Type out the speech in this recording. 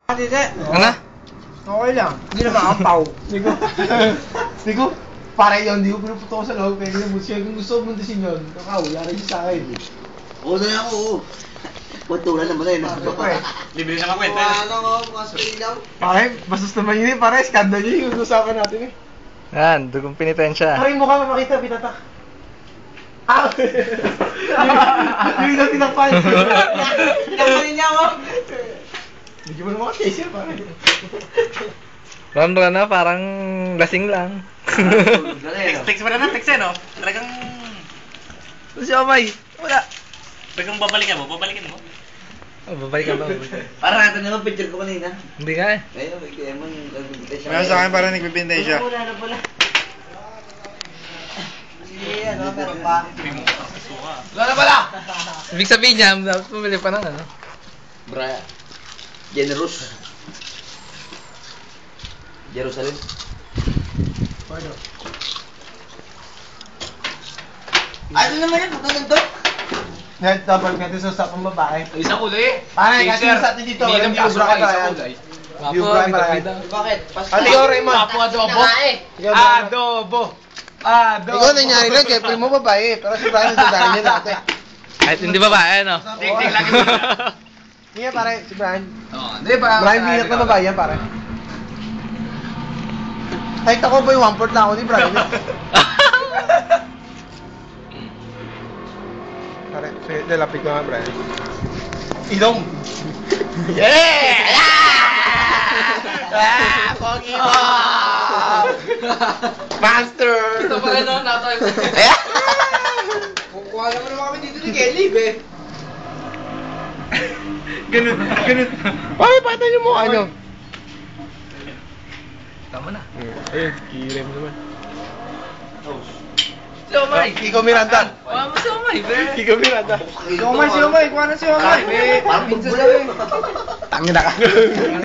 Hindi. Ano? Okay lang. Hindi na makampaw. Hindi ko, pare yun, hindi ko pinuputo ko sa loob. Kaya hindi mo siya, kung gusto mo muntisin yun, kakaw, yari siya sa akin. Oo na lang ako. Kuntulan naman na yun. Libre na makwenta. Ano ko, mga spring Pare, bastos naman yun eh, pare, skandal yun yung usapan natin eh. Yan, dugong penitensya. Pare, yung mukha mapakita, pitatak. Ah! Hindi na tinakpan. Tinakpan niya ako. Hindi mo naman case yan, pare. Ron na, parang lasing lang. Text mo na na, text no? Talagang... Si Omay, wala. Talagang babalikan mo. Oh, babalik ka ba? Parang natin naman picture ko kanina. Hindi ka eh. Ayun, may Emon, nagpipintay siya. Meron sa akin parang nagpipintay siya. Ano pala? Sige, ano, meron pa. Wala na pala! Ibig sabihin niya, dapat pumili pa ng ano. Brian. Generous. Jerusalem. Paano? Ano naman yan? Puto ganito? Net, dapat natin sa usapang babae. Isang kulay. Pare, kasi sa atin dito, walang view bra pa yan. View bra pa yan. Bakit? Pati ko, Raymond. Papo adobo. Adobo. Adobo. Ikaw nangyari lang, kaya primo babae. Pero si Brian nagdadali niya dati. Kahit hindi babae, no? Tig-tig lagi mo. Hindi pare, si Brian. Hindi ba? Brian binak na babae yan, pare. Kahit ako ba yung 1/4 na ako ni Brian? Pare, sige, lapit ko nga, Brian. Ilong! Yeah! Ah! Pogi mo! Master! Ito pa rin no, natoy. Kukuha naman kami dito ni Kelly, be. Ganun. Bakit pata niyo mo ano? Tama na. Ayun, kirem naman. Si Omay. Kiko Miranda. Wala mo si Omay, be. Kiko Miranda. Si Omay, kuha na si Omay. Parang pinsan siya. Tangina ka.